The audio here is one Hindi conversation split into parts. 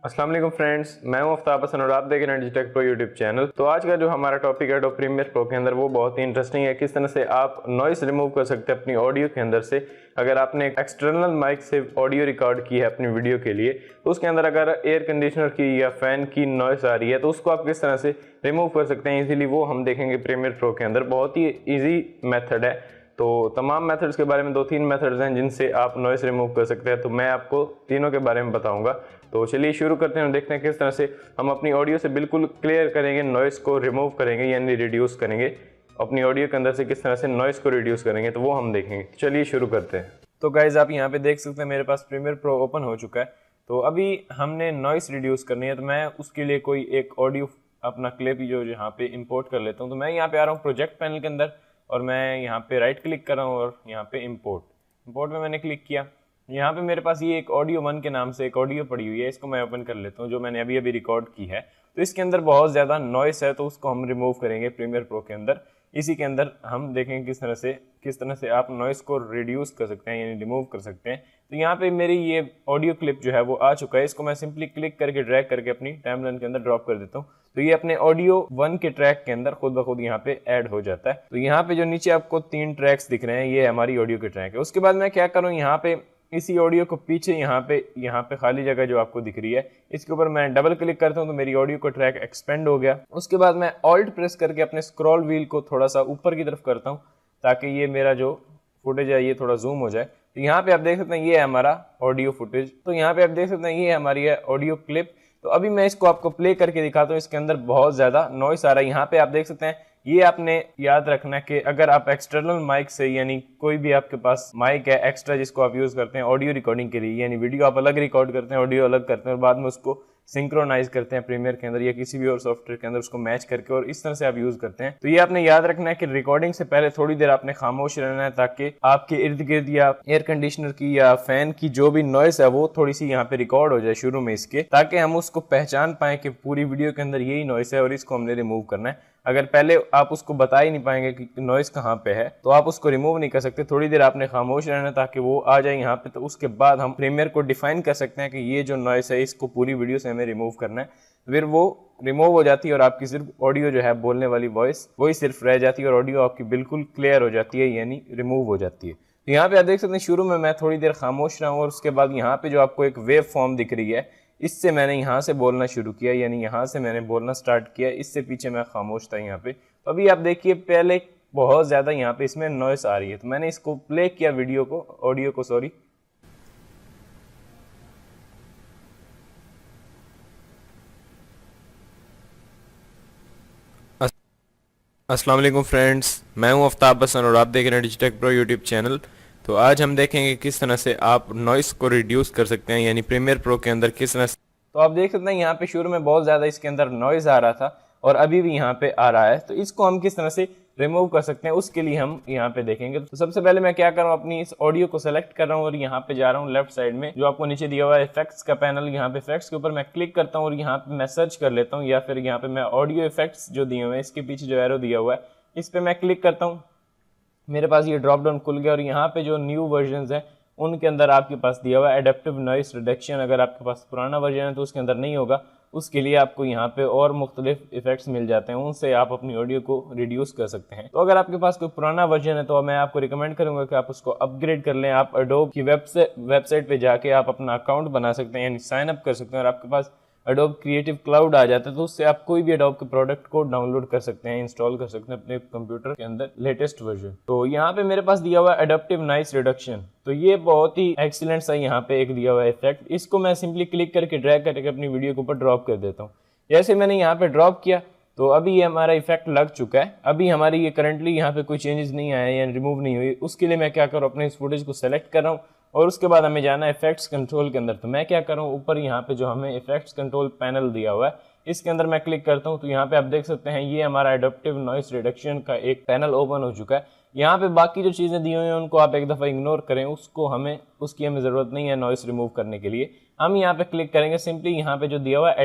अस्सलाम वालेकुम फ्रेंड्स, मैं हूं आफ्ताब हसन और आप देख रहे हैं डिजिटेक प्रो यूट्यूब चैनल। तो आज का जो हमारा टॉपिक है एडोब प्रीमियर प्रो के अंदर वो बहुत ही इंटरेस्टिंग है। किस तरह से आप नॉइस रिमूव कर सकते हैं अपनी ऑडियो के अंदर से। अगर आपने एक्सटर्नल माइक से ऑडियो रिकॉर्ड की है अपनी वीडियो के लिए, तो उसके अंदर अगर एयर कंडीशनर की या फैन की नॉइस आ रही है तो उसको आप किस तरह से रिमूव कर सकते हैं इजीली, वो हम देखेंगे प्रीमियर प्रो के अंदर। बहुत ही ईजी मेथड है। तो तमाम मेथड्स के बारे में 2-3 मेथड्स हैं जिनसे आप नॉइस रिमूव कर सकते हैं, तो मैं आपको तीनों के बारे में बताऊंगा। तो चलिए शुरू करते हैं और देखते हैं किस तरह से हम अपनी ऑडियो से बिल्कुल क्लियर करेंगे, नॉइस को रिमूव करेंगे यानी रिड्यूस करेंगे। अपनी ऑडियो के अंदर से किस तरह से नॉइस को रिड्यूस करेंगे तो वो हम देखेंगे। चलिए शुरू करते हैं। तो गाइज आप यहाँ पे देख सकते हैं मेरे पास प्रीमियर प्रो ओपन हो चुका है। तो अभी हमने नॉइस रिड्यूस करनी है, तो मैं उसके लिए कोई एक ऑडियो अपना क्लिप जो यहाँ पे इंपोर्ट कर लेता हूँ। तो मैं यहाँ पे आ रहा हूँ प्रोजेक्ट पैनल के अंदर और मैं यहाँ पे राइट क्लिक कर रहा हूँ और यहाँ पे इंपोर्ट में मैंने क्लिक किया। यहाँ पे मेरे पास ये एक ऑडियो 1 के नाम से एक ऑडियो पड़ी हुई है, इसको मैं ओपन कर लेता हूँ जो मैंने अभी रिकॉर्ड की है। तो इसके अंदर बहुत ज़्यादा नॉइस है, तो उसको हम रिमूव करेंगे प्रीमियर प्रो के अंदर। इसी के अंदर हम देखेंगे किस तरह से आप नॉइस को रिड्यूस कर सकते हैं यानी रिमूव कर सकते हैं। तो यहाँ पे मेरी ये ऑडियो क्लिप जो है वो आ चुका है। इसको मैं सिंपली क्लिक करके ड्रैग करके अपनी टाइमलाइन के अंदर ड्रॉप कर देता हूँ। तो ये अपने ऑडियो 1 के ट्रैक के अंदर खुद ब खुद यहाँ पे ऐड हो जाता है। तो यहाँ पे जो नीचे आपको 3 ट्रैक्स दिख रहे हैं ये हमारी ऑडियो के ट्रैक है। उसके बाद मैं क्या करूँ, यहाँ पे इसी ऑडियो को पीछे यहाँ पे खाली जगह जो आपको दिख रही है इसके ऊपर मैं डबल क्लिक करता हूँ तो मेरी ऑडियो का ट्रैक एक्सपेंड हो गया। उसके बाद मैं ऑल्ट प्रेस करके अपने स्क्रॉल व्हील को थोड़ा सा ऊपर की तरफ करता हूँ ताकि ये मेरा जो फुटेज है ये थोड़ा जूम हो जाए। तो यहाँ पे आप देख सकते हैं ये है हमारा ऑडियो फुटेज। तो यहाँ पे आप देख सकते हैं ये है हमारी ऑडियो क्लिप। तो अभी मैं इसको आपको प्ले करके दिखाता हूँ। इसके अंदर बहुत ज्यादा नॉइस आ रहा है। यहाँ पे आप देख सकते हैं, ये आपने याद रखना कि अगर आप एक्सटर्नल माइक से यानी कोई भी आपके पास माइक है एक्स्ट्रा जिसको आप यूज करते हैं ऑडियो रिकॉर्डिंग के लिए, यानी वीडियो आप अलग रिकॉर्ड करते हैं, ऑडियो अलग करते हैं और बाद में उसको सिंक्रोनाइज करते हैं प्रीमियर के अंदर या किसी भी और सॉफ्टवेयर के अंदर उसको मैच करके, और इस तरह से आप यूज करते हैं। तो ये आपने याद रखना है कि रिकॉर्डिंग से पहले थोड़ी देर आपने खामोश रहना है ताकि आपके इर्द गिर्द या एयर कंडीशनर की या फैन की जो भी नॉइस है वो थोड़ी सी यहाँ पे रिकॉर्ड हो जाए शुरू में इसके, ताकि हम उसको पहचान पाए कि पूरी वीडियो के अंदर यही नॉइस है और इसको हमने रिमूव करना है। अगर पहले आप उसको बता ही नहीं पाएंगे कि नॉइस कहाँ पे है तो आप उसको रिमूव नहीं कर सकते। थोड़ी देर आपने खामोश रहना ताकि वो आ जाए यहाँ पे, तो उसके बाद हम प्रीमियर को डिफाइन कर सकते हैं कि ये जो नॉइस है इसको पूरी वीडियो से हमें रिमूव करना है। फिर वो रिमूव हो जाती है और आपकी सिर्फ ऑडियो जो है बोलने वाली वॉइस वही सिर्फ रह जाती है और ऑडियो आपकी बिल्कुल क्लियर हो जाती है यानी रिमूव हो जाती है। तो यहाँ पे आप देख सकते हैं शुरू में मैं थोड़ी देर खामोश रहा हूँ और उसके बाद यहाँ पे जो आपको एक वेव फॉर्म दिख रही है इससे मैंने यहाँ से बोलना शुरू किया, यानी यहाँ से मैंने बोलना स्टार्ट किया। इससे पीछे मैं खामोश था यहाँ पे। तो अभी आप देखिए पहले बहुत ज़्यादा यहाँ पे इसमें नॉइस आ रही है। तो मैंने इसको प्ले किया ऑडियो को सॉरी। अस्सलाम वालेकुम फ्रेंड्स, मैं हूं आफ्ताब हसन और आप देख रहे हैं डिजिटेक प्रो यूट्यूब चैनल। तो आज हम देखेंगे किस तरह से आप नॉइस को रिड्यूस कर सकते हैं यानी प्रीमियर प्रो के अंदर किस तरह से। तो आप देख सकते हैं यहाँ पे शुरू में बहुत ज़्यादा इसके अंदर नॉइज आ रहा था और अभी भी यहाँ पे आ रहा है। तो इसको हम किस तरह से रिमूव कर सकते हैं उसके लिए हम यहाँ पे देखेंगे। तो सबसे पहले मैं क्या कर रहा हूँ, अपनी इस ऑडियो को सेलेक्ट कर रहा हूँ और यहाँ पे जा रहा हूँ लेफ्ट साइड में जो आपको नीचे दिया हुआ है इफेक्ट्स का पैनल। यहाँ पे इफेक्ट्स के ऊपर मैं क्लिक करता हूँ और यहाँ पे मैं सर्च कर लेता हूँ, या फिर यहाँ पे मैं ऑडियो इफेक्ट्स जो दिए हुए हैं इसके पीछे जो एरो दिया हुआ है इस पे मैं क्लिक करता हूँ। मेरे पास ये ड्रॉप डाउन खुल गया और यहाँ पे जो न्यू वर्जन्स हैं उनके अंदर आपके पास दिया हुआ है एडेप्टिव नॉइस रिडक्शन। अगर आपके पास पुराना वर्जन है तो उसके अंदर नहीं होगा, उसके लिए आपको यहाँ पे और मुख्तलिफ इफेक्ट्स मिल जाते हैं, उनसे आप अपनी ऑडियो को रिड्यूस कर सकते हैं। तो अगर आपके पास कोई पुराना वर्जन है तो मैं आपको रिकमेंड करूंगा कि आप उसको अपग्रेड कर लें। आप एडोब की वेबसाइट पे जाके आप अपना अकाउंट बना सकते हैं यानी साइन अप कर सकते हैं और आपके पास एडोब क्रिएटिव क्लाउड आ जाता है, तो उससे आप कोई भी एडोब के प्रोडक्ट को डाउनलोड कर सकते हैं, इंस्टॉल कर सकते हैं अपने कंप्यूटर के अंदर लेटेस्ट वर्जन। तो यहाँ पे मेरे पास दिया हुआ है एडेप्टिव नॉइस रिडक्शन। तो ये बहुत ही एक्सीलेंट सा यहाँ पे एक दिया हुआ है इफेक्ट। इसको मैं सिंपली क्लिक करके ड्रैग करके अपनी वीडियो के ऊपर ड्रॉप कर देता हूँ। जैसे मैंने यहाँ पे ड्रॉप किया तो अभी ये हमारा इफेक्ट लग चुका है। अभी हमारी ये करंटली यहाँ पे कोई चेंजेस नहीं आया या रिमूव नहीं हुई। उसके लिए मैं क्या करूँ, अपने इस फुटेज को सेलेक्ट कर रहा हूँ और उसके बाद हमें जाना है इफेक्ट्स कंट्रोल के अंदर। तो मैं क्या कर रहा हूँ, ऊपर यहाँ पे जो हमें इफेक्ट्स कंट्रोल पैनल दिया हुआ है इसके अंदर मैं क्लिक करता हूँ। तो यहाँ पे आप देख सकते हैं ये हमारा एडेप्टिव नॉइस रिडक्शन का एक पैनल ओपन हो चुका है। यहाँ पे बाकी जो चीज़ें दी हुई हैं उनको आप एक दफ़ा इग्नोर करें, उसकी हमें ज़रूरत नहीं है नॉइस रिमूव करने के लिए। हम यहाँ पे क्लिक करेंगे सिंपली यहाँ पे जो दिया हुआ है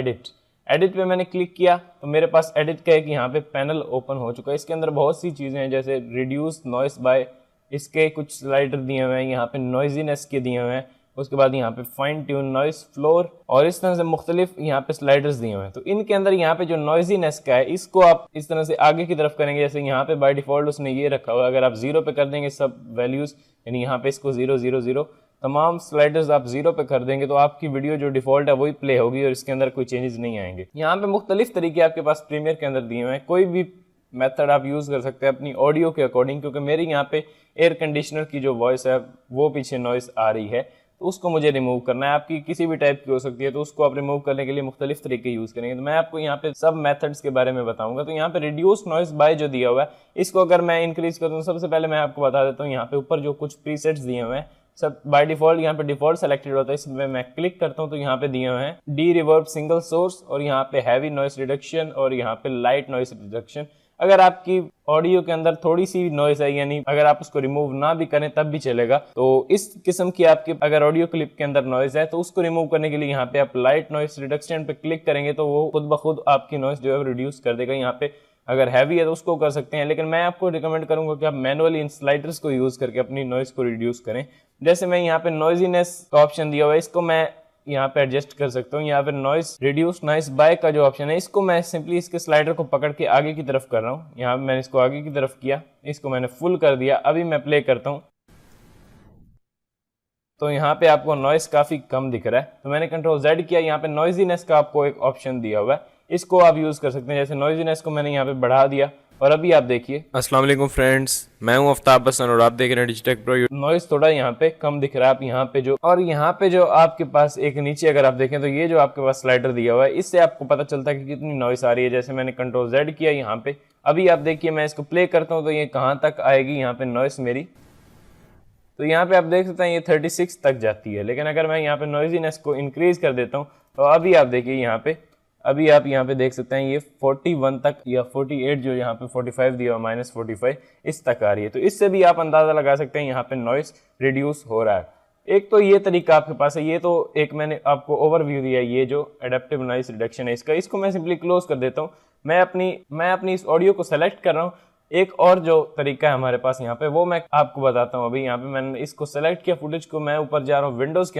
एडिट पे मैंने क्लिक किया तो मेरे पास एडिट का एक यहाँ पे पैनल ओपन हो चुका है। इसके अंदर बहुत सी चीज़ें हैं जैसे रिड्यूस नॉइस बाय, इसके कुछ स्लाइडर दिए हुए हैं, यहाँ पे नॉइजीनेस के दिए हुए हैं, उसके बाद यहाँ पे फाइन ट्यून नॉइस फ्लोर और इस तरह से मुख्तलिफ यहाँ पे स्लाइडर्स दिए हुए हैं। तो इनके अंदर यहाँ पे जो नॉइजीनेस का है इसको आप इस तरह से आगे की तरफ करेंगे। जैसे यहाँ पे बाय डिफॉल्ट उसने ये रखा हुआ है, अगर आप 0 पे कर देंगे सब वैल्यूज, यानी यहाँ पे इसको 0 0 0 तमाम स्लाइडर्स आप 0 पे कर देंगे तो आपकी वीडियो जो डिफॉल्ट है वही प्ले होगी और इसके अंदर कोई चेंजेस नहीं आएंगे। यहाँ पे मुख्तलिफ तरीके आपके पास प्रीमियर के अंदर दिए हुए हैं, कोई भी मेथड आप यूज़ कर सकते हैं अपनी ऑडियो के अकॉर्डिंग। क्योंकि मेरी यहाँ पे एयर कंडीशनर की जो वॉइस है वो पीछे नॉइस आ रही है, तो उसको मुझे रिमूव करना है। आपकी किसी भी टाइप की हो सकती है, तो उसको आप रिमूव करने के लिए मुख्तलिफ तरीके यूज़ करेंगे। तो मैं आपको यहाँ पे सब मेथड्स के बारे में बताऊंगा। तो यहाँ पे रिड्यूस नॉइस बाय जो दिया हुआ है, इसको अगर मैं इंक्रीज करूँ, सबसे पहले मैं आपको बता देता हूँ यहाँ पे ऊपर जो कुछ प्रीसेट्स दिए हुए हैं सब बाय डिफॉल्ट यहाँ पे डिफॉल्ट सेलेक्टेड होता है। इसमें मैं क्लिक करता हूँ तो यहाँ पे दिए हुए हैं डी रिवर्ब सिंगल सोर्स और यहाँ पे हैवी नॉइस रिडक्शन और यहाँ पे लाइट नॉइस रिडक्शन। अगर आपकी ऑडियो के अंदर थोड़ी सी नॉइस है, यानी अगर आप उसको रिमूव ना भी करें तब भी चलेगा, तो इस किस्म की आपकी अगर ऑडियो क्लिप के अंदर नॉइस है तो उसको रिमूव करने के लिए यहाँ पे आप लाइट नॉइस रिडक्शन पे क्लिक करेंगे तो वो खुद ब खुद आपकी नॉइस जो है रिड्यूस कर देगा। यहाँ पे अगर हैवी है तो उसको कर सकते हैं, लेकिन मैं आपको रिकमेंड करूंगा कि आप मैनुअली इन स्लाइडर्स को यूज करके अपनी नॉइस को रिड्यूस करें। जैसे मैं यहाँ पे नॉइजीनेस का ऑप्शन दिया हुआ है, इसको मैं यहाँ पे एडजस्ट कर सकता हूँ। यहाँ पे नॉइस रिड्यूस नॉइस बाय का जो ऑप्शन है, इसको मैं सिंपली इसके स्लाइडर को पकड़ के आगे की तरफ कर रहा हूँ। यहाँ पे मैंने इसको आगे की तरफ किया, इसको मैंने फुल कर दिया। अभी मैं प्ले करता हूँ तो यहाँ पे आपको नॉइस काफी कम दिख रहा है। तो मैंने कंट्रोल Z किया, यहाँ पे नॉइजीनेस का आपको एक ऑप्शन दिया हुआ है, इसको आप यूज कर सकते हैं। जैसे नॉइजीनेस को मैंने यहाँ पे बढ़ा दिया और अभी आप देखिए। अस्सलाम वालेकुम फ्रेंड्स, मैं हूं आफ्ताब हसन और आप देख रहे हैं डिजिटेक प्रो। नॉइस थोड़ा यहाँ पे कम दिख रहा है। आप यहाँ पे जो और यहाँ पे जो आपके पास एक नीचे अगर आप देखें तो ये जो आपके पास स्लाइडर दिया हुआ है, इससे आपको पता चलता है कि कितनी नॉइस आ रही है। जैसे मैंने कंट्रोल Z किया यहाँ पे, अभी आप देखिए मैं इसको प्ले करता हूँ तो ये कहाँ तक आएगी यहाँ पे नॉइस मेरी। तो यहाँ पे आप देख सकते हैं ये 36 तक जाती है। लेकिन अगर मैं यहाँ पे नॉइजीनेस को इंक्रीज कर देता हूँ तो अभी आप देखिए यहाँ पे, अभी आप यहाँ पे देख सकते हैं ये 41 तक या 48 जो यहाँ पे 45 दिया हुआ -45 इस तक आ रही है। तो इससे भी आप अंदाजा लगा सकते हैं यहाँ पे नॉइस रिड्यूस हो रहा है। एक तो ये तरीका आपके पास है, ये तो एक मैंने आपको ओवरव्यू दिया है, ये जो एडेप्टिव नॉइस रिडक्शन है इसका। इसको मैं सिंपली क्लोज कर देता हूँ। मैं अपनी इस ऑडियो को सेलेक्ट कर रहा हूँ। एक और जो तरीका है हमारे पास यहाँ पे, वो मैं आपको बताता हूँ। अभी यहाँ पे मैंने इसको सेलेक्ट किया फुटेज को, मैं ऊपर जा रहा हूँ विंडोज के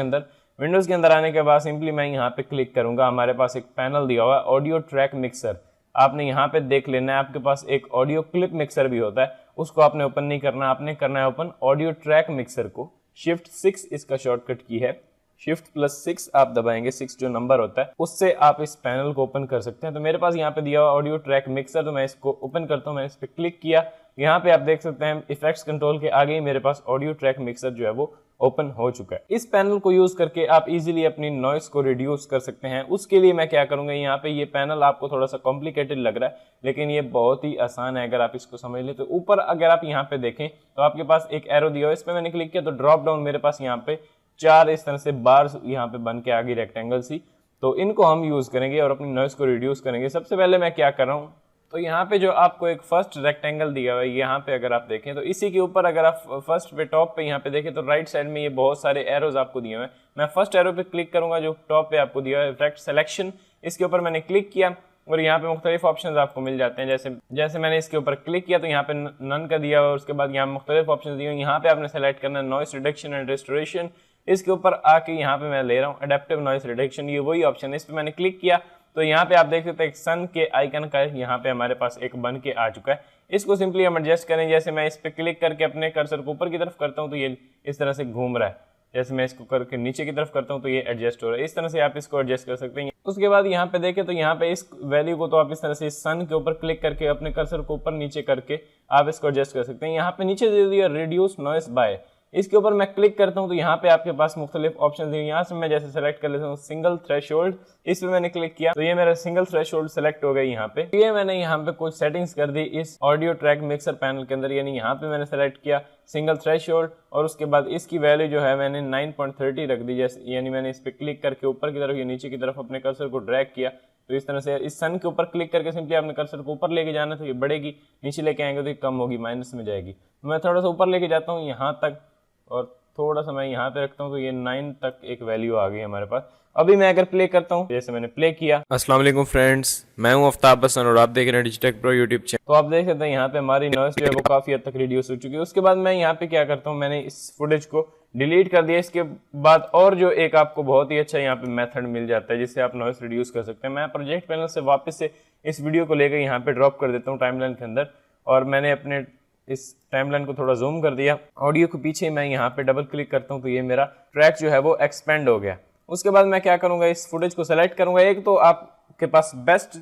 अंदर आने के बाद सिंपली मैं यहाँ पे क्लिक करूंगा। हमारे पास एक पैनल दिया हुआ है ऑडियो ट्रैक मिक्सर, आपने यहाँ पे देख लेना है। आपके पास एक ऑडियो क्लिप मिक्सर भी होता है, उसको आपने ओपन नहीं करना, आपने करना है ओपन ऑडियो ट्रैक मिक्सर को। शिफ्ट 6 इसका शॉर्टकट की है, Shift+6 आप दबाएंगे, 6 जो नंबर होता है उससे आप इस पैनल को ओपन कर सकते हैं। तो मेरे पास यहाँ पे दिया हुआ ऑडियो ट्रैक मिक्सर, तो मैं इसको ओपन करता हूँ। मैंने इस पर क्लिक किया, यहाँ पे आप देख सकते हैं इफेक्ट्स कंट्रोल के आगे ही मेरे पास ऑडियो ट्रैक मिक्सर जो है वो ओपन हो चुका है। इस पैनल को यूज करके आप इजीली अपनी नॉइस को रिड्यूस कर सकते हैं। उसके लिए मैं क्या करूंगा, यहाँ पे ये पैनल आपको थोड़ा सा कॉम्प्लिकेटेड लग रहा है लेकिन ये बहुत ही आसान है अगर आप इसको समझ लें। तो ऊपर अगर आप यहाँ पे देखें तो आपके पास एक एरो दिया हुआ है, इस पर मैंने क्लिक किया तो ड्रॉप डाउन मेरे पास यहाँ पे 4 इस तरह से बार यहाँ पे बन के आ गई रेक्टेंगल सी। तो इनको हम यूज करेंगे और अपनी नॉइस को रिड्यूस करेंगे। सबसे पहले मैं क्या कर रहा हूँ, तो यहाँ पे जो आपको एक फर्स्ट रेक्टेंगल दिया हुआ है, यहाँ पे अगर आप देखें तो इसी के ऊपर अगर आप फर्स्ट पे टॉप पे यहाँ पे देखें तो राइट साइड में ये बहुत सारे एरोज आपको दिए हुए हैं। मैं फर्स्ट एरो पे क्लिक करूंगा जो टॉप पे आपको दिया हुआ है इफेक्ट सिलेक्शन, इसके ऊपर मैंने क्लिक किया और यहाँ पे मुख्तलिफ ऑप्शंस आपको मिल जाते हैं। जैसे मैंने इसके ऊपर क्लिक किया तो यहाँ पे नन का दिया हुआ है, उसके बाद यहाँ मुख्तलिफ ऑप्शन दिए हुए हैं। यहाँ पे आपने सेलेक्ट करना है नॉइस रिडक्शन एंड रेस्टोरेशन। इसके ऊपर आके यहाँ पे मैं ले रहा हूँ एडेप्टिव नॉइस रिडक्शन, ये वही ऑप्शन है। इस पर मैंने क्लिक किया तो यहाँ पे आप देख सकते हैं एक सन के आइकन का यहाँ पे हमारे पास एक बन के आ चुका है। इसको सिंपली हम एडजस्ट करें। जैसे मैं इस पे क्लिक करके अपने कर्सर को ऊपर की तरफ करता हूँ तो ये इस तरह से घूम रहा है, जैसे मैं इसको करके नीचे की तरफ करता हूँ तो ये एडजस्ट हो रहा है। इस तरह से आप इसको एडजस्ट कर सकते हैं। उसके बाद यहाँ पे देखें तो यहाँ पे इस वैल्यू को तो आप इस तरह से सन के ऊपर क्लिक करके अपने कर्सर को ऊपर नीचे करके आप इसको एडजस्ट कर सकते हैं। यहाँ पे नीचे दे दिया रिड्यूस नॉइस बाय, इसके ऊपर मैं क्लिक करता हूं तो यहाँ पे आपके पास मुख्तलिफ ऑप्शन दिए। यहाँ से मैं जैसे सेलेक्ट कर लेता हूँ सिंगल थ्रेशोल्ड, इस पे मैंने क्लिक किया तो ये मेरा सिंगल थ्रेशोल्ड सेलेक्ट हो गई। यहाँ पे ये मैंने यहाँ पे कुछ सेटिंग्स कर दी इस ऑडियो ट्रैक मिक्सर पैनल के अंदर, यानी यहाँ पे मैंने सेलेक्ट किया सिंगल थ्रेशोल्ड और उसके बाद इसकी वैल्यू जो है मैंने 9.30 रख दी। जैसे यानी मैंने इस पे क्लिक करके ऊपर की तरफ या नीचे की तरफ अपने कर्सर को ड्रैग किया तो इस तरह से इस सन के ऊपर क्लिक करके सिंपली आपने कर्सर को ऊपर लेके जाना तो ये बढ़ेगी, नीचे लेके आएंगे तो ये कम होगी, माइनस में जाएगी। मैं थोड़ा सा ऊपर लेके जाता हूँ यहाँ तक और थोड़ा सा मैं यहाँ पे रखता हूँ तो ये 9 तक एक वैल्यू आ गई हमारे पास। अभी मैं अगर प्ले करता हूँ जैसे मैंने प्ले किया। अस्सलाम वालेकुम फ्रेंड्स, मैं हूं आफ्ताब हसन और आप देख रहे हैं डिजिटेक प्रो यूट्यूब चैनल। तो आप देख सकते हैं यहाँ पे हमारी नॉइस जो है वो काफी हद तक रिड्यूस हो चुकी है। उसके बाद मैं यहाँ पे क्या करता हूँ, मैंने इस फुटेज को डिलीट कर दिया। इसके बाद और जो एक आपको बहुत ही अच्छा यहाँ पे मेथड मिल जाता है जिससे आप नॉइस रिड्यूस कर सकते हैं। मैं प्रोजेक्ट पैनल से वापस से इस वीडियो को लेकर यहाँ पे ड्रॉप कर देता हूँ टाइमलाइन के अंदर, और मैंने अपने इस टाइमलाइन को थोड़ा जूम कर दिया। ऑडियो के पीछे मैं यहाँ पे डबल क्लिक करता हूँ तो ये मेरा ट्रैक जो है वो एक्सपेंड हो गया। उसके बाद मैं क्या करूँगा, इस फुटेज को सेलेक्ट करूँगा। एक तो आपके पास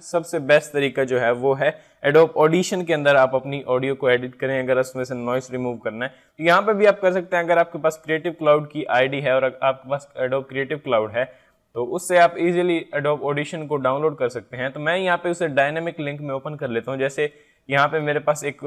सबसे बेस्ट तरीका जो है वो है एडोब ऑडिशन के अंदर आप अपनी ऑडियो को एडिट करें अगर उसमें से नॉइस रिमूव करना है तो यहाँ पे भी आप कर सकते हैं। अगर आपके पास क्रिएटिव क्लाउड की आईडी है और आपके पास एडोब क्रिएटिव क्लाउड है तो उससे आप इजीली एडोब ऑडिशन को डाउनलोड कर सकते हैं। तो मैं यहाँ पे उसे डायनेमिक लिंक में ओपन कर लेता हूँ। जैसे यहाँ पे मेरे पास एक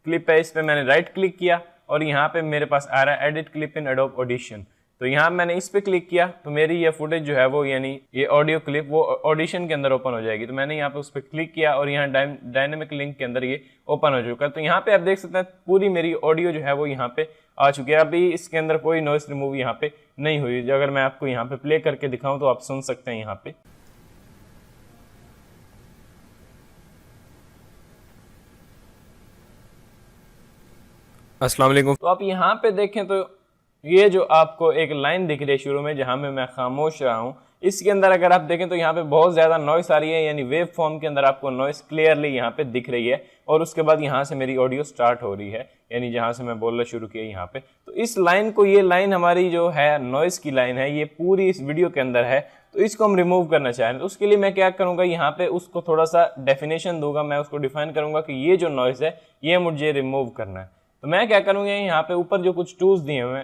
क्लिप है, इस पे मैंने राइट क्लिक किया और यहाँ पे मेरे पास आ रहा है एडिट क्लिप इन एडोब ऑडिशन। तो यहाँ मैंने इस पे क्लिक किया तो मेरी ये फुटेज जो है वो यानी ये ऑडियो क्लिप वो ऑडिशन के अंदर ओपन हो जाएगी। तो मैंने यहाँ पे उस पर क्लिक किया और यहाँ डायनेमिक लिंक के अंदर ये ओपन हो चुका है। तो यहाँ पे आप देख सकते हैं पूरी मेरी ऑडियो जो है वो यहाँ पे आ चुकी है। अभी इसके अंदर कोई नॉइस रिमूव यहाँ पे नहीं हुई। अगर मैं आपको यहाँ पे प्ले करके दिखाऊं तो आप सुन सकते हैं यहाँ पे। अस्सलाम वालेकुम। तो आप यहाँ पे देखें तो ये जो आपको एक लाइन दिख रही है शुरू में जहां में मैं खामोश रहा हूं, इसके अंदर अगर आप देखें तो यहाँ पे बहुत ज्यादा नॉइस आ रही है, यानी वेव फॉर्म के अंदर आपको नॉइस क्लियरली यहाँ पे दिख रही है। और उसके बाद यहाँ से मेरी ऑडियो स्टार्ट हो रही है, यानी जहां से मैं बोलना शुरू किया यहाँ पे। तो इस लाइन को, ये लाइन हमारी जो है नॉइस की लाइन है, ये पूरी इस वीडियो के अंदर है। तो इसको हम रिमूव करना चाह रहे हैं तो उसके लिए मैं क्या करूंगा, यहाँ पे उसको थोड़ा सा डेफिनेशन दूंगा। मैं उसको डिफाइन करूंगा कि ये जो नॉइस है ये मुझे रिमूव करना है। तो मैं क्या करूंगा, यहाँ पे ऊपर जो कुछ टूल्स दिए हुए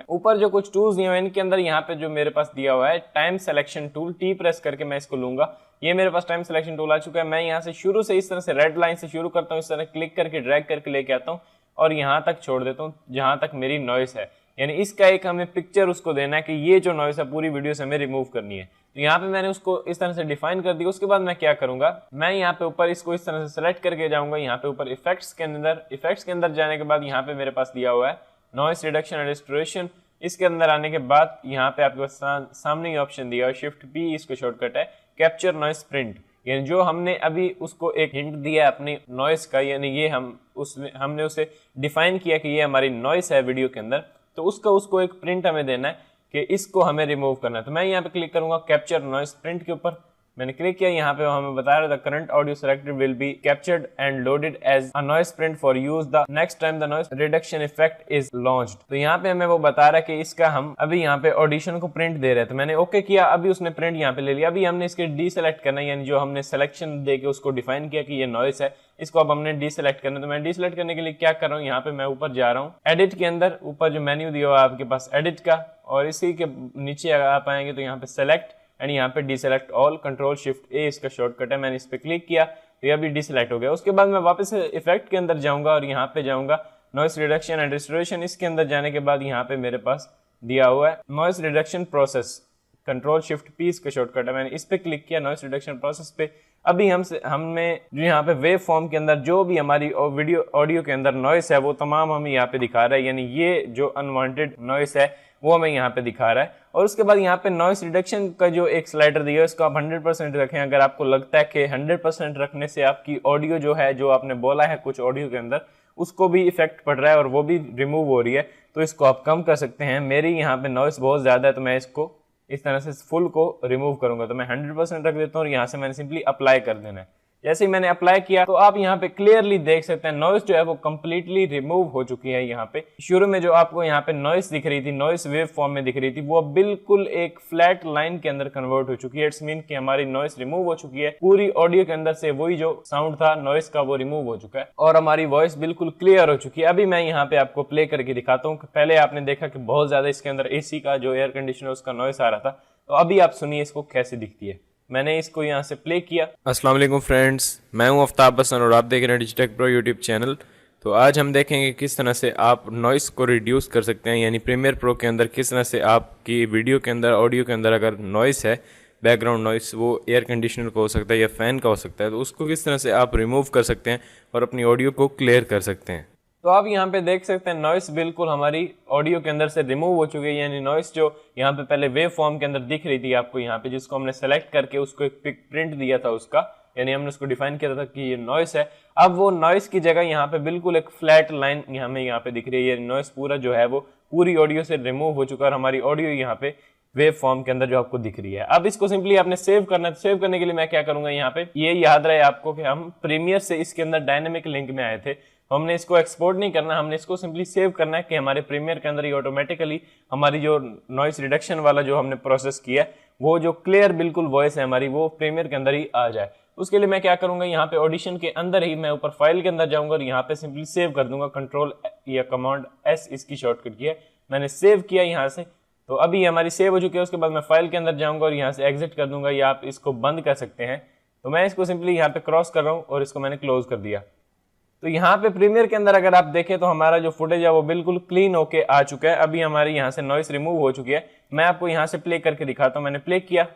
हैं इनके अंदर यहाँ पे जो मेरे पास दिया हुआ है time selection tool, T press करके मैं इसको लूंगा। ये मेरे पास टाइम सिलेक्शन टूल आ चुका है। मैं यहाँ से शुरू से इस तरह से रेड लाइन से शुरू करता हूँ, इस तरह क्लिक करके ड्रैग करके लेके आता हूँ और यहाँ तक छोड़ देता हूँ जहां तक मेरी नॉइस है। यानी इसका एक हमें पिक्चर उसको देना है कि ये जो नॉइस है पूरी वीडियो से हमें रिमूव करनी है। तो यहाँ पे मैंने उसको इस तरह से डिफाइन कर दिया। उसके बाद मैं क्या करूंगा, मैं यहाँ पे ऊपर इसको इस तरह से सेलेक्ट करके जाऊंगा। यहाँ पे ऊपर इफेक्ट्स के अंदर जाने के बाद यहाँ पे मेरे पास दिया हुआ है नॉइस रिडक्शन एंड रिस्टोरेशन। इसके अंदर आने के बाद यहाँ पे आपके पास सामने ही ऑप्शन दिया है शिफ्ट पी, इसको शॉर्टकट है कैप्चर नॉइस प्रिंट। यानी जो हमने अभी उसको एक हिंट दिया है अपनी नॉइस का, यानी ये हमने उसे डिफाइन किया कि ये हमारी नॉइस है वीडियो के अंदर, तो उसको एक प्रिंट हमें देना है कि इसको हमें रिमूव करना है। तो मैं यहाँ पे क्लिक करूंगा कैप्चर नॉइस प्रिंट के ऊपर। मैंने क्लिक किया, यहाँ पे हमें बता रहा था current audio selected will be captured and loaded as a noise print for use the next time the noise reduction effect is launched. तो यहाँ पे हमें वो बता रहा है कि इसका हम अभी यहाँ पे ऑडिशन को प्रिंट दे रहे हैं। तो मैंने ओके किया, अभी उसने प्रिंट यहाँ पे ले लिया। अभी हमने इसके डीसेलेक्ट करना है, यानी जो हमने सिलेक्शन दे के उसको डिफाइन किया कि ये नॉइस है, इसको अब हमने डीसेलेक्ट करना है। तो मैं डीसेलेक्ट करने के लिए क्या कर रहा हूँ, यहाँ पे मैं ऊपर जा रहा हूँ एडिट के अंदर, ऊपर जो मेन्यू दिया हुआ है आपके पास एडिट का, और इसी के नीचे अगर आप आएंगे तो यहाँ पे सेलेक्ट एंड यहाँ पे डीसेलेक्ट ऑल, कंट्रोल शिफ्ट ए इसका शॉर्टकट है। मैंने इस पे क्लिक किया तो ये अभी डीसेलेक्ट हो गया। उसके बाद मैं वापस इफेक्ट के अंदर जाऊंगा और यहाँ पे जाऊंगा नॉइस रिडक्शन एंड रिस्टोरेशन। इसके अंदर जाने के बाद यहाँ पे मेरे पास दिया हुआ है noise reduction process, control shift P इसका शॉर्टकट है। मैंने इस पे क्लिक किया नॉइस रिडक्शन प्रोसेस पे। अभी हमें जो यहाँ पे वेव फॉर्म के अंदर जो भी हमारी वीडियो ऑडियो के अंदर नॉइस है वो तमाम हमें यहाँ पे दिखा रहा है, यानी ये जो अनवांटेड नॉइस है वो हमें यहाँ पे दिखा रहा है। और उसके बाद यहाँ पे नॉइस रिडक्शन का जो एक स्लाइडर दिया है इसको आप 100% रखें। अगर आपको लगता है कि 100% रखने से आपकी ऑडियो जो है, जो आपने बोला है कुछ ऑडियो के अंदर, उसको भी इफेक्ट पड़ रहा है और वो भी रिमूव हो रही है, तो इसको आप कम कर सकते हैं। मेरी यहाँ पे नॉइस बहुत ज्यादा है तो मैं इसको इस तरह से फुल को रिमूव करूंगा। तो मैं 100% रख देता हूँ और यहाँ से मैंने सिंपली अप्लाई कर देना है। जैसे ही मैंने अप्लाई किया तो आप यहाँ पे क्लियरली देख सकते हैं नॉइस जो है वो कंप्लीटली रिमूव हो चुकी है। यहाँ पे शुरू में जो आपको यहाँ पे नॉइस दिख रही थी, नॉइस वेव फॉर्म में दिख रही थी, वो बिल्कुल एक फ्लैट लाइन के अंदर कन्वर्ट हो चुकी है। इट्स मीन कि हमारी नॉइस रिमूव हो चुकी है। पूरी ऑडियो के अंदर से वही जो साउंड था नॉइस का वो रिमूव हो चुका है और हमारी वॉइस बिल्कुल क्लियर हो चुकी है। अभी मैं यहाँ पे आपको प्ले करके दिखाता हूँ। पहले आपने देखा कि बहुत ज्यादा इसके अंदर एसी का जो एयर कंडीशनर उसका नॉइस आ रहा था, तो अभी आप सुनिए इसको कैसे दिखती है। मैंने इसको यहाँ से प्ले किया। अस्सलाम वालेकुम फ्रेंड्स, मैं हूं आफ्ताब हसन और आप देख रहे हैं डिजिटेक प्रो यूट्यूब चैनल। तो आज हम देखेंगे किस तरह से आप नॉइस को रिड्यूस कर सकते हैं, यानी प्रीमियर प्रो के अंदर किस तरह से आपकी वीडियो के अंदर, ऑडियो के अंदर अगर नॉइस है, बैकग्राउंड नॉइस, वो एयर कंडीशनर का हो सकता है या फ़ैन का हो सकता है, तो उसको किस तरह से आप रिमूव कर सकते हैं और अपनी ऑडियो को क्लियर कर सकते हैं। तो आप यहाँ पे देख सकते हैं नॉइस बिल्कुल हमारी ऑडियो के अंदर से रिमूव हो चुकी है। यानी नॉइस जो यहाँ पे पहले वेव फॉर्म के अंदर दिख रही थी आपको यहाँ पे, जिसको हमने सेलेक्ट करके उसको एक पिक प्रिंट दिया था उसका, यानी हमने उसको डिफाइन किया था कि ये नॉइस है। अब वो नॉइस की जगह यहाँ पे बिल्कुल एक फ्लैट लाइन हमें यहाँ पे दिख रही है, ये नॉइस पूरा जो है वो पूरी ऑडियो से रिमूव हो चुका है और हमारी ऑडियो यहाँ पे वेव फॉर्म के अंदर जो आपको दिख रही है। अब इसको सिंपली आपने सेव करना है। सेव करने के लिए मैं क्या करूंगा, यहाँ पे ये याद रहे आपको कि हम प्रीमियर से इसके अंदर डायनेमिक लिंक में आए थे, तो हमने इसको एक्सपोर्ट नहीं करना, हमने इसको सिंपली सेव करना है कि हमारे प्रीमियर के अंदर ही ऑटोमेटिकली हमारी जो नॉइस रिडक्शन वाला जो हमने प्रोसेस किया है वो जो क्लियर बिल्कुल वॉइस है हमारी वो प्रीमियर के अंदर ही आ जाए। उसके लिए मैं क्या करूंगा, यहाँ पे ऑडिशन के अंदर ही मैं ऊपर फाइल के अंदर जाऊंगा और यहाँ पे सिंपली सेव कर दूंगा। कंट्रोल या कमांड S इसकी शॉर्टकट की है, मैंने सेव किया यहाँ से, तो अभी हमारी सेव हो चुकी है। उसके बाद मैं फाइल के अंदर जाऊंगा और यहाँ से एग्जिट कर दूंगा या आप इसको बंद कर सकते हैं। तो मैं इसको सिंपली यहाँ पे क्रॉस कर रहा हूँ और इसको मैंने क्लोज कर दिया। तो यहाँ पे प्रीमियर के अंदर अगर आप देखें तो हमारा जो फुटेज है वो बिल्कुल क्लीन होके आ चुका है। अभी हमारी यहाँ से नॉइस रिमूव हो चुकी है। मैं आपको यहाँ से प्ले करके दिखाता हूँ। मैंने प्ले किया।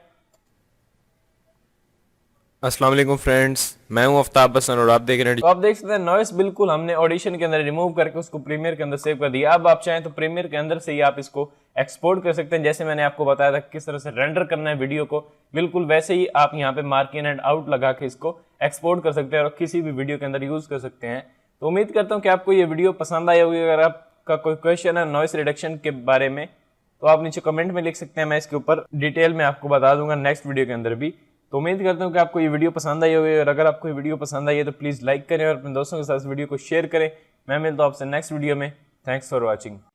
अस्सलाम वालेकुम फ्रेंड्स, मैं हूं आफ्ताब हसन और आप देख रहे हैं। तो आप देख सकते हैं नॉइस बिल्कुल हमने ऑडिशन के अंदर रिमूव करके उसको प्रीमियर के अंदर सेव कर दिया। अब आप चाहें तो प्रीमियर के अंदर से ही आप इसको एक्सपोर्ट कर सकते हैं। जैसे मैंने आपको बताया था किस तरह से रेंडर करना है वीडियो को, बिल्कुल वैसे ही आप यहाँ पे मार्क इन एंड आउट लगा के इसको एक्सपोर्ट कर सकते हैं और किसी भी वीडियो के अंदर यूज कर सकते हैं। तो उम्मीद करता हूँ कि आपको ये वीडियो पसंद आई होगी। अगर आपका कोई क्वेश्चन है नॉइस रिडक्शन के बारे में तो आप नीचे कमेंट में लिख सकते हैं, मैं इसके ऊपर डिटेल में आपको बता दूंगा नेक्स्ट वीडियो के अंदर भी। तो उम्मीद करता हूँ कि आपको ये वीडियो पसंद आई होगी और अगर आपको ये वीडियो पसंद आई है तो प्लीज़ लाइक करें और अपने दोस्तों के साथ वीडियो को शेयर करें। मैं मिलता हूँ आपसे नेक्स्ट वीडियो में। Thanks for watching.